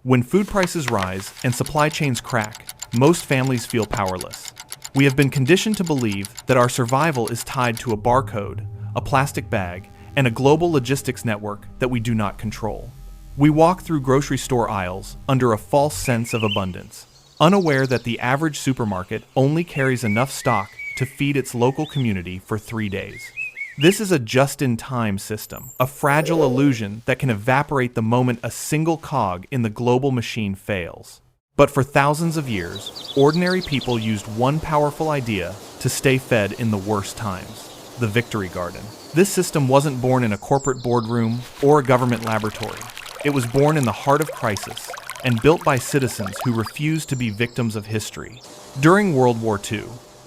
When food prices rise and supply chains crack, most families feel powerless. We have been conditioned to believe that our survival is tied to a barcode, a plastic bag, and a global logistics network that we do not control. We walk through grocery store aisles under a false sense of abundance, unaware that the average supermarket only carries enough stock to feed its local community for 3 days. This is a just-in-time system, a fragile illusion that can evaporate the moment a single cog in the global machine fails. But for thousands of years, ordinary people used one powerful idea to stay fed in the worst times: the victory garden. This system wasn't born in a corporate boardroom or a government laboratory. It was born in the heart of crisis and built by citizens who refused to be victims of history. During World War II,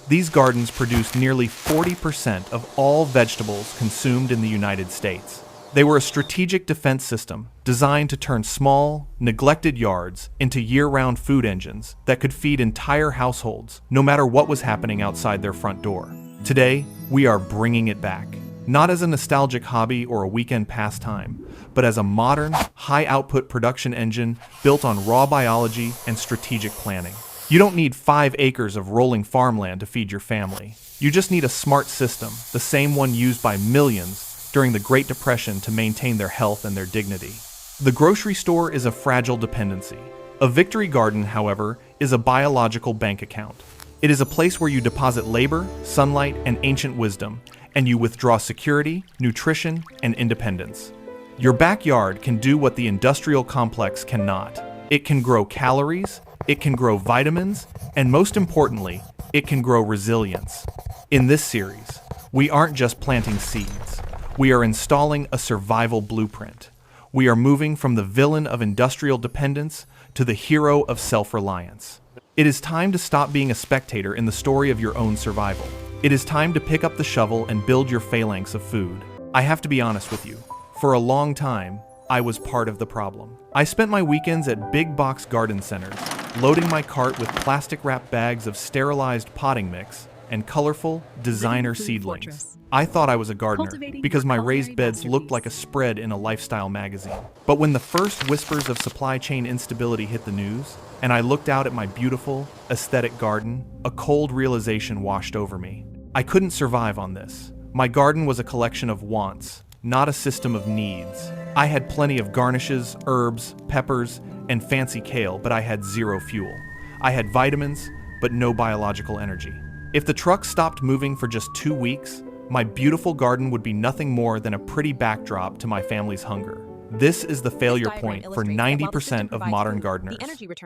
these gardens produced nearly 40% of all vegetables consumed in the United States. They were a strategic defense system designed to turn small, neglected yards into year-round food engines that could feed entire households, no matter what was happening outside their front door. Today, we are bringing it back, not as a nostalgic hobby or a weekend pastime, but as a modern, high-output production engine built on raw biology and strategic planning. You don't need 5 acres of rolling farmland to feed your family. You just need a smart system, the same one used by millions during the Great Depression to maintain their health and their dignity. The grocery store is a fragile dependency. A victory garden, however, is a biological bank account. It is a place where you deposit labor, sunlight, and ancient wisdom, and you withdraw security, nutrition, and independence. Your backyard can do what the industrial complex cannot. It can grow calories, it can grow vitamins, and most importantly, it can grow resilience. In this series, we aren't just planting seeds. We are installing a survival blueprint. We are moving from the villain of industrial dependence to the hero of self-reliance. It is time to stop being a spectator in the story of your own survival. It is time to pick up the shovel and build your phalanx of food. I have to be honest with you. For a long time, I was part of the problem. I spent my weekends at big box garden centers, loading my cart with plastic-wrapped bags of sterilized potting mix and colorful designer seedlings. I thought I was a gardener because my raised beds looked like a spread in a lifestyle magazine. But when the first whispers of supply chain instability hit the news, and I looked out at my beautiful, aesthetic garden, a cold realization washed over me. I couldn't survive on this. My garden was a collection of wants, not a system of needs. I had plenty of garnishes, herbs, peppers, and fancy kale, but I had zero fuel. I had vitamins, but no biological energy. If the truck stopped moving for just 2 weeks, my beautiful garden would be nothing more than a pretty backdrop to my family's hunger. This is the failure point for 90% of modern gardeners.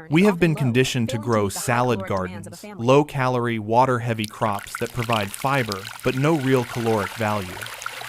We have been conditioned to grow salad gardens, low-calorie, water-heavy crops that provide fiber, but no real caloric value.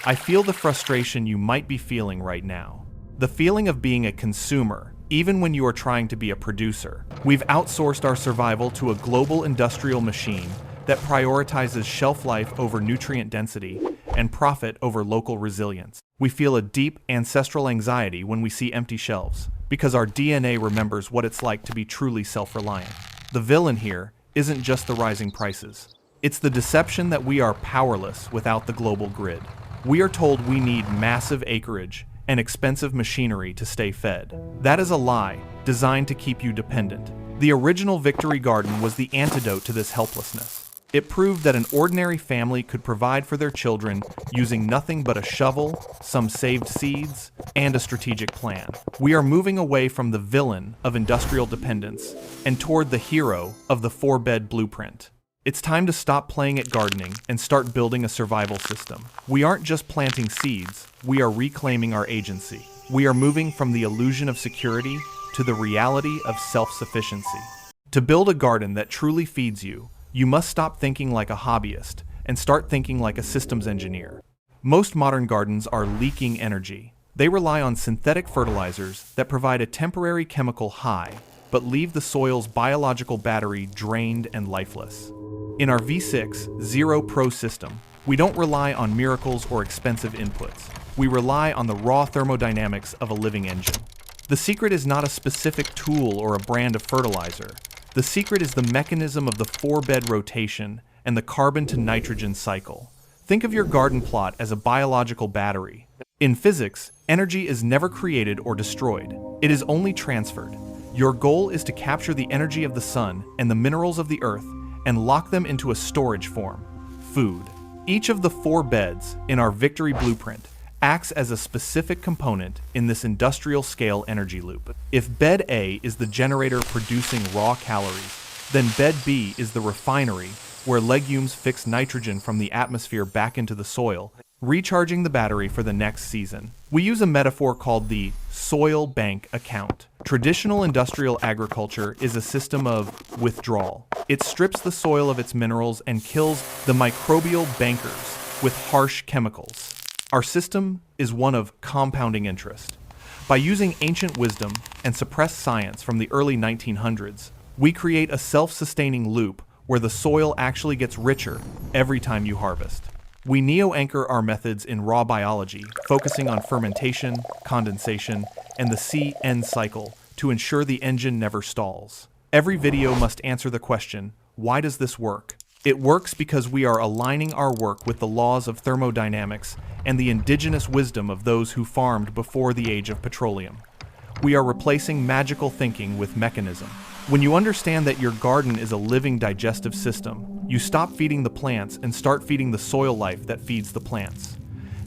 I feel the frustration you might be feeling right now. The feeling of being a consumer, even when you are trying to be a producer. We've outsourced our survival to a global industrial machine that prioritizes shelf life over nutrient density and profit over local resilience. We feel a deep ancestral anxiety when we see empty shelves, because our DNA remembers what it's like to be truly self-reliant. The villain here isn't just the rising prices. It's the deception that we are powerless without the global grid. We are told we need massive acreage and expensive machinery to stay fed. That is a lie designed to keep you dependent. The original Victory Garden was the antidote to this helplessness. It proved that an ordinary family could provide for their children using nothing but a shovel, some saved seeds, and a strategic plan. We are moving away from the villain of industrial dependence and toward the hero of the 4-bed blueprint. It's time to stop playing at gardening and start building a survival system. We aren't just planting seeds, we are reclaiming our agency. We are moving from the illusion of security to the reality of self-sufficiency. To build a garden that truly feeds you, you must stop thinking like a hobbyist and start thinking like a systems engineer. Most modern gardens are leaking energy. They rely on synthetic fertilizers that provide a temporary chemical high, but leave the soil's biological battery drained and lifeless. In our V6 Zero Pro system, we don't rely on miracles or expensive inputs. We rely on the raw thermodynamics of a living engine. The secret is not a specific tool or a brand of fertilizer. The secret is the mechanism of the 4-bed rotation and the carbon to nitrogen cycle. Think of your garden plot as a biological battery. In physics, energy is never created or destroyed. It is only transferred. Your goal is to capture the energy of the sun and the minerals of the earth and lock them into a storage form: food. Each of the 4 beds in our victory blueprint acts as a specific component in this industrial-scale energy loop. If bed A is the generator producing raw calories, then bed B is the refinery where legumes fix nitrogen from the atmosphere back into the soil, recharging the battery for the next season. We use a metaphor called the soil bank account. Traditional industrial agriculture is a system of withdrawal. It strips the soil of its minerals and kills the microbial bankers with harsh chemicals. Our system is one of compounding interest. By using ancient wisdom and suppressed science from the early 1900s, we create a self-sustaining loop where the soil actually gets richer every time you harvest. We neo-anchor our methods in raw biology, focusing on fermentation, condensation, and the C-N cycle to ensure the engine never stalls. Every video must answer the question, why does this work? It works because we are aligning our work with the laws of thermodynamics and the indigenous wisdom of those who farmed before the age of petroleum. We are replacing magical thinking with mechanism. When you understand that your garden is a living digestive system, you stop feeding the plants and start feeding the soil life that feeds the plants.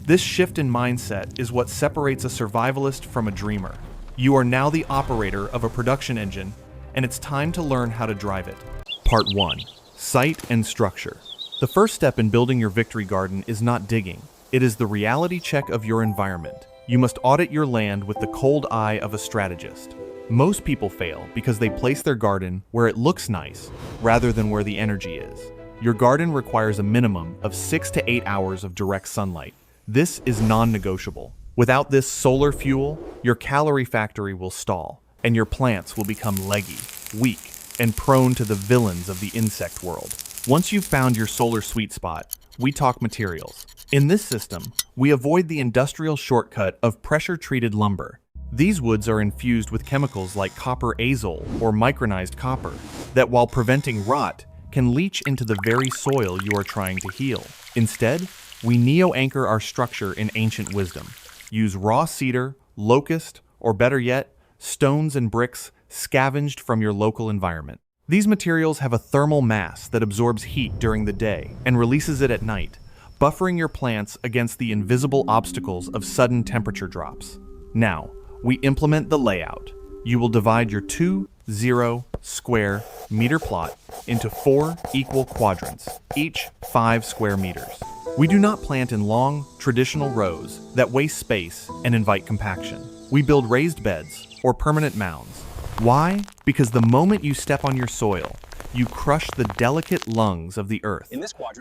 This shift in mindset is what separates a survivalist from a dreamer. You are now the operator of a production engine, and it's time to learn how to drive it. Part 1. Site and structure. The first step in building your victory garden is not digging. It is the reality check of your environment. You must audit your land with the cold eye of a strategist. Most people fail because they place their garden where it looks nice rather than where the energy is. Your garden requires a minimum of 6 to 8 hours of direct sunlight. This is non-negotiable. Without this solar fuel, your calorie factory will stall, and your plants will become leggy, weak, and prone to the villains of the insect world. Once you've found your solar sweet spot, we talk materials. In this system, we avoid the industrial shortcut of pressure-treated lumber. These woods are infused with chemicals like copper azole or micronized copper that, while preventing rot, can leach into the very soil you are trying to heal. Instead, we neo-anchor our structure in ancient wisdom. Use raw cedar, locust, or better yet, stones and bricks scavenged from your local environment. These materials have a thermal mass that absorbs heat during the day and releases it at night, buffering your plants against the invisible obstacles of sudden temperature drops. Now, we implement the layout. You will divide your 2-0 square meter plot into 4 equal quadrants, each 5 square meters. We do not plant in long, traditional rows that waste space and invite compaction. We build raised beds or permanent mounds. Why? Because the moment you step on your soil, you crush the delicate lungs of the earth,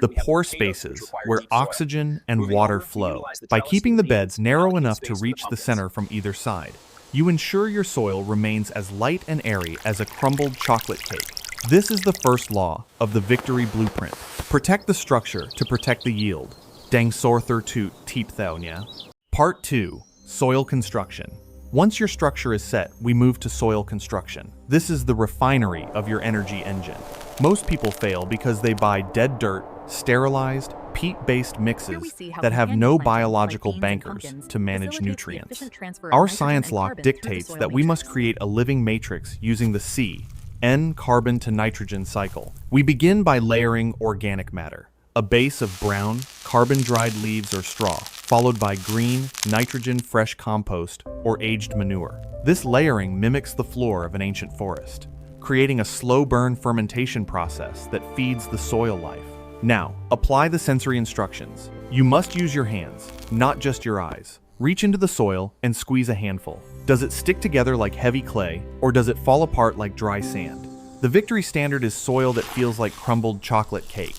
the pore spaces where oxygen and water flow. By keeping the beds narrow enough to reach the center from either side, you ensure your soil remains as light and airy as a crumbled chocolate cake. This is the first law of the victory blueprint. Protect the structure to protect the yield. Dang sorther toot teep thaunya. Part 2. Soil construction. Once your structure is set, we move to soil construction. This is the refinery of your energy engine. Most people fail because they buy dead dirt, sterilized, peat-based mixes that have no biological bankers to manage nutrients. Our science lock dictates that we must create a living matrix using the C-N carbon to nitrogen cycle. We begin by layering organic matter, a base of brown, carbon-dried leaves or straw, followed by green, nitrogen-fresh compost or aged manure. This layering mimics the floor of an ancient forest, creating a slow-burn fermentation process that feeds the soil life. Now, apply the sensory instructions. You must use your hands, not just your eyes. Reach into the soil and squeeze a handful. Does it stick together like heavy clay, or does it fall apart like dry sand? The victory standard is soil that feels like crumbled chocolate cake.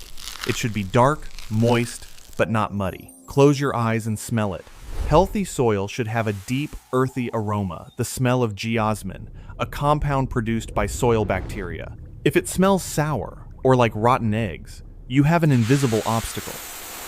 It should be dark, moist, but not muddy. Close your eyes and smell it. Healthy soil should have a deep, earthy aroma, the smell of geosmin, a compound produced by soil bacteria. If it smells sour, or like rotten eggs, you have an invisible obstacle: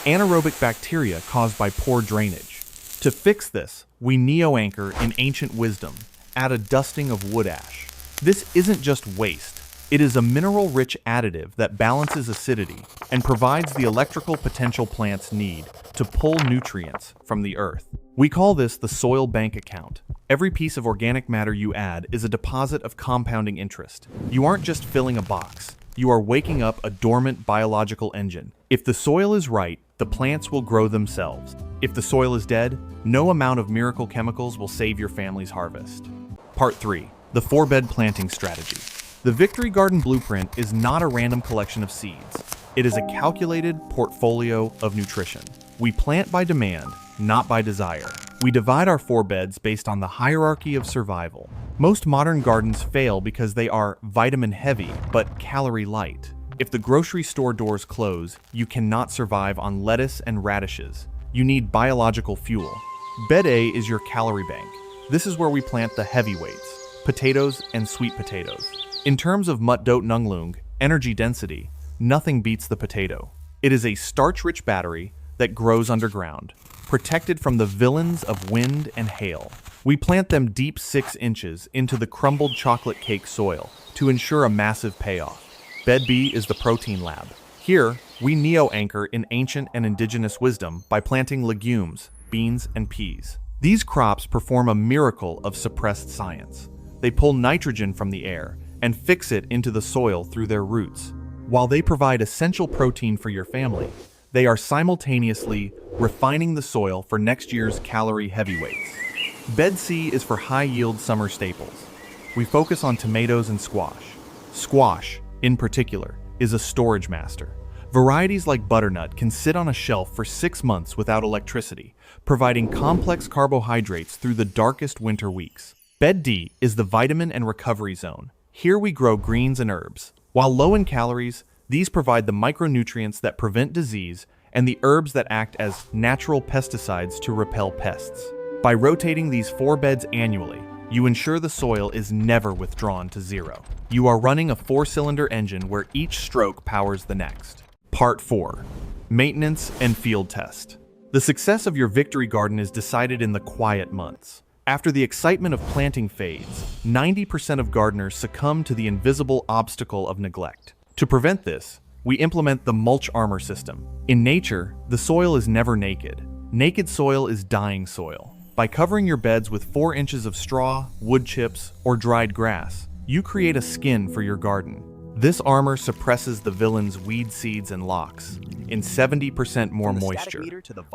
anaerobic bacteria caused by poor drainage. To fix this, we neo-anchor in ancient wisdom, add a dusting of wood ash. This isn't just waste, It is a mineral-rich additive that balances acidity and provides the electrical potential plants need to pull nutrients from the earth. We call this the soil bank account. Every piece of organic matter you add is a deposit of compounding interest. You aren't just filling a box. You are waking up a dormant biological engine. If the soil is right, the plants will grow themselves. If the soil is dead, no amount of miracle chemicals will save your family's harvest. Part 3. The 4-bed planting strategy. The Victory Garden Blueprint is not a random collection of seeds. It is a calculated portfolio of nutrition. We plant by demand, not by desire. We divide our 4 beds based on the hierarchy of survival. Most modern gardens fail because they are vitamin heavy but calorie light. If the grocery store doors close, you cannot survive on lettuce and radishes. You need biological fuel. Bed A is your calorie bank. This is where we plant the heavyweights, potatoes and sweet potatoes. In terms of Mutdot Nunglung, energy density, nothing beats the potato. It is a starch-rich battery that grows underground, protected from the villains of wind and hail. We plant them deep 6 inches into the crumbled chocolate cake soil to ensure a massive payoff. Bed B is the protein lab. Here, we neo-anchor in ancient and indigenous wisdom by planting legumes, beans, and peas. These crops perform a miracle of suppressed science. They pull nitrogen from the air and fix it into the soil through their roots. While they provide essential protein for your family, they are simultaneously refining the soil for next year's calorie heavyweights. Bed C is for high-yield summer staples. We focus on tomatoes and squash. Squash, in particular, is a storage master. Varieties like butternut can sit on a shelf for 6 months without electricity, providing complex carbohydrates through the darkest winter weeks. Bed D is the vitamin and recovery zone. Here we grow greens and herbs. While low in calories, these provide the micronutrients that prevent disease and the herbs that act as natural pesticides to repel pests. By rotating these 4 beds annually, you ensure the soil is never withdrawn to zero. You are running a 4-cylinder engine where each stroke powers the next. Part 4. Maintenance and field test. The success of your Victory Garden is decided in the quiet months. After the excitement of planting fades, 90% of gardeners succumb to the invisible obstacle of neglect. To prevent this, we implement the mulch armor system. In nature, the soil is never naked. Naked soil is dying soil. By covering your beds with 4 inches of straw, wood chips, or dried grass, you create a skin for your garden. This armor suppresses the villain's weed seeds and locks in 70% more moisture,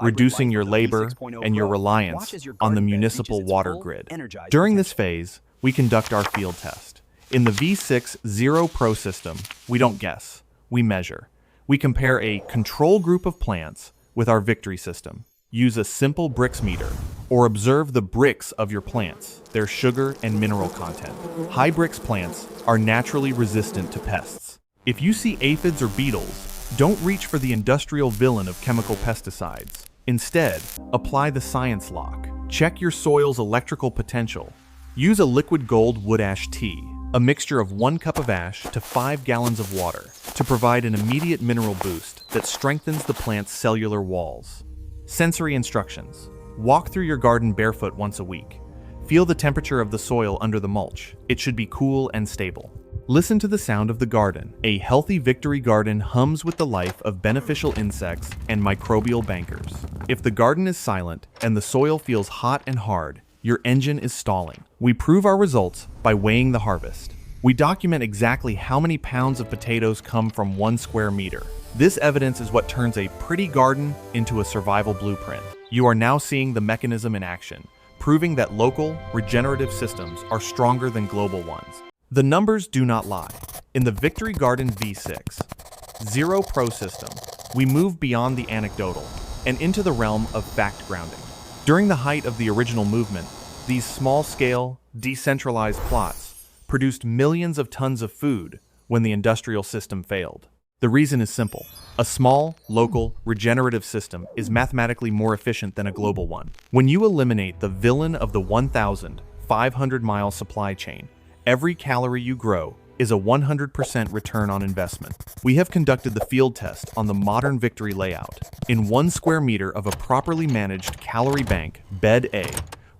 reducing your labor and your reliance on the municipal water grid. During this phase, we conduct our field test. In the V6 Zero Pro system, we don't guess, we measure. We compare a control group of plants with our Victory system. Use a simple Brix meter, or observe the Brix of your plants, their sugar and mineral content. High Brix plants are naturally resistant to pests. If you see aphids or beetles, don't reach for the industrial villain of chemical pesticides. Instead, apply the science lock. Check your soil's electrical potential. Use a liquid gold wood ash tea, a mixture of 1 cup of ash to 5 gallons of water, to provide an immediate mineral boost that strengthens the plant's cellular walls. Sensory instructions. Walk through your garden barefoot once a week. Feel the temperature of the soil under the mulch. It should be cool and stable. Listen to the sound of the garden. A healthy Victory Garden hums with the life of beneficial insects and microbial bankers. If the garden is silent and the soil feels hot and hard, your engine is stalling. We prove our results by weighing the harvest. We document exactly how many pounds of potatoes come from 1 square meter. This evidence is what turns a pretty garden into a survival blueprint. You are now seeing the mechanism in action, proving that local, regenerative systems are stronger than global ones. The numbers do not lie. In the Victory Garden V6 Zero Pro system, we move beyond the anecdotal and into the realm of fact grounding. During the height of the original movement, these small-scale, decentralized plots produced millions of tons of food when the industrial system failed. The reason is simple. A small, local, regenerative system is mathematically more efficient than a global one. When you eliminate the villain of the 1,500-mile supply chain, every calorie you grow is a 100% return on investment. We have conducted the field test on the modern Victory layout. In 1 square meter of a properly managed calorie bank, Bed A,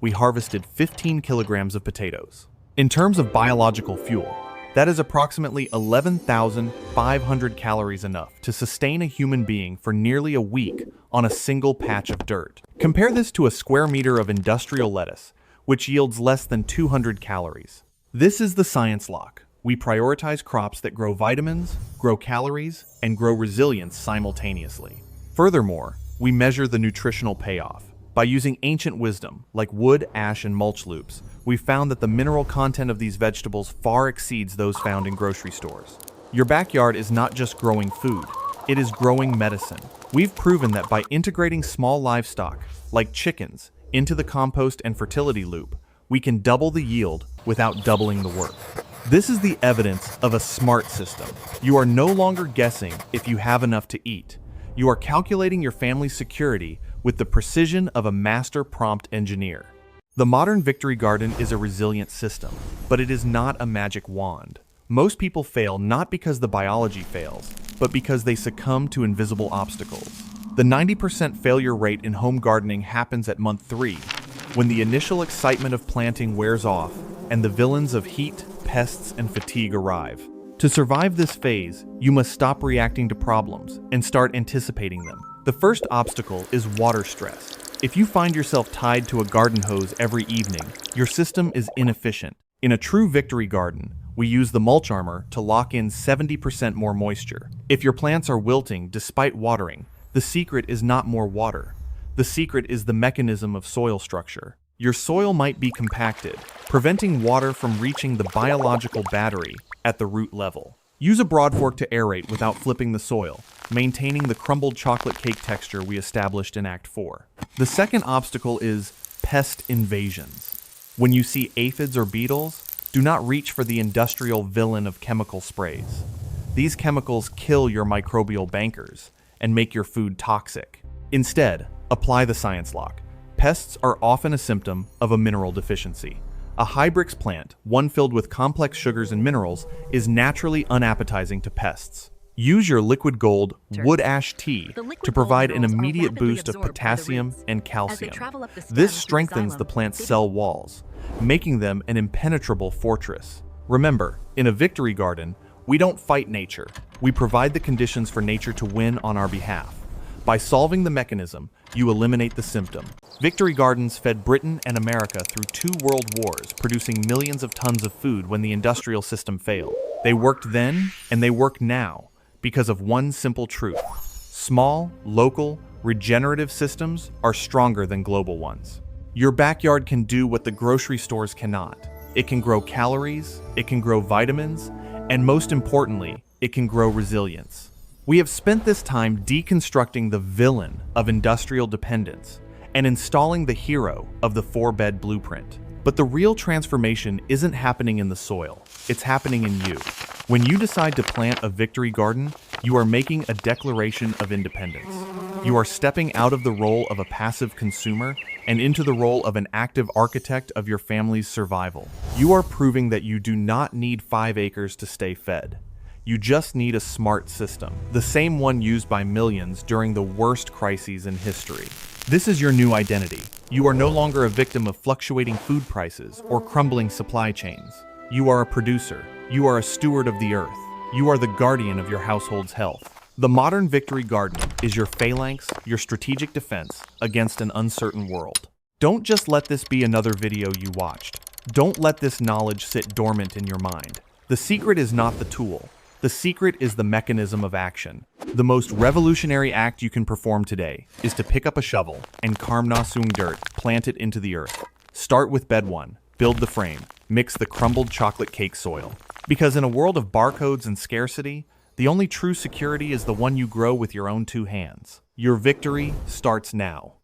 we harvested 15 kilograms of potatoes. In terms of biological fuel, That is approximately 11,500 calories, enough to sustain a human being for nearly a week on a single patch of dirt. Compare this to a square meter of industrial lettuce, which yields less than 200 calories. This is the science lock. We prioritize crops that grow vitamins, grow calories, and grow resilience simultaneously. Furthermore, we measure the nutritional payoff. By using ancient wisdom, like wood, ash, and mulch loops, we found that the mineral content of these vegetables far exceeds those found in grocery stores. Your backyard is not just growing food, it is growing medicine. We've proven that by integrating small livestock, like chickens, into the compost and fertility loop, we can double the yield without doubling the work. This is the evidence of a smart system. You are no longer guessing if you have enough to eat. You are calculating your family's security with the precision of a master prompt engineer. The modern victory garden is a resilient system, but it is not a magic wand. Most people fail not because the biology fails, but because they succumb to invisible obstacles. The 90% failure rate in home gardening happens at month 3, when the initial excitement of planting wears off and the villains of heat, pests, and fatigue arrive. To survive this phase, you must stop reacting to problems and start anticipating them. The first obstacle is water stress. If you find yourself tied to a garden hose every evening, your system is inefficient. In a true victory garden, we use the mulch armor to lock in 70% more moisture. If your plants are wilting despite watering, the secret is not more water. The secret is the mechanism of soil structure. Your soil might be compacted, preventing water from reaching the biological battery at the root level. Use a broad fork to aerate without flipping the soil, maintaining the crumbled chocolate cake texture we established in Act 4. The second obstacle is pest invasions. When you see aphids or beetles, do not reach for the industrial villain of chemical sprays. These chemicals kill your microbial bankers and make your food toxic. Instead, apply the science lock. Pests are often a symptom of a mineral deficiency. A Hybrix plant, one filled with complex sugars and minerals, is naturally unappetizing to pests. Use your liquid gold wood ash tea to provide an immediate boost of potassium and calcium. This strengthens the plant's cell walls, making them an impenetrable fortress. Remember, in a victory garden, we don't fight nature. We provide the conditions for nature to win on our behalf. By solving the mechanism, you eliminate the symptom. Victory gardens fed Britain and America through 2 world wars, producing millions of tons of food when the industrial system failed. They worked then, and they work now, because of one simple truth. Small, local, regenerative systems are stronger than global ones. Your backyard can do what the grocery stores cannot. It can grow calories, it can grow vitamins, and most importantly, it can grow resilience. We have spent this time deconstructing the villain of industrial dependence and installing the hero of the 4-bed blueprint. But the real transformation isn't happening in the soil, it's happening in you. When you decide to plant a victory garden, you are making a declaration of independence. You are stepping out of the role of a passive consumer and into the role of an active architect of your family's survival. You are proving that you do not need 5 acres to stay fed. You just need a smart system, the same one used by millions during the worst crises in history. This is your new identity. You are no longer a victim of fluctuating food prices or crumbling supply chains. You are a producer. You are a steward of the earth. You are the guardian of your household's health. The modern victory garden is your phalanx, your strategic defense against an uncertain world. Don't just let this be another video you watched. Don't let this knowledge sit dormant in your mind. The secret is not the tool. The secret is the mechanism of action. The most revolutionary act you can perform today is to pick up a shovel and karmnasung dirt, plant it into the earth. Start with bed 1, build the frame, mix the crumbled chocolate cake soil. Because in a world of barcodes and scarcity, the only true security is the one you grow with your own 2 hands. Your victory starts now.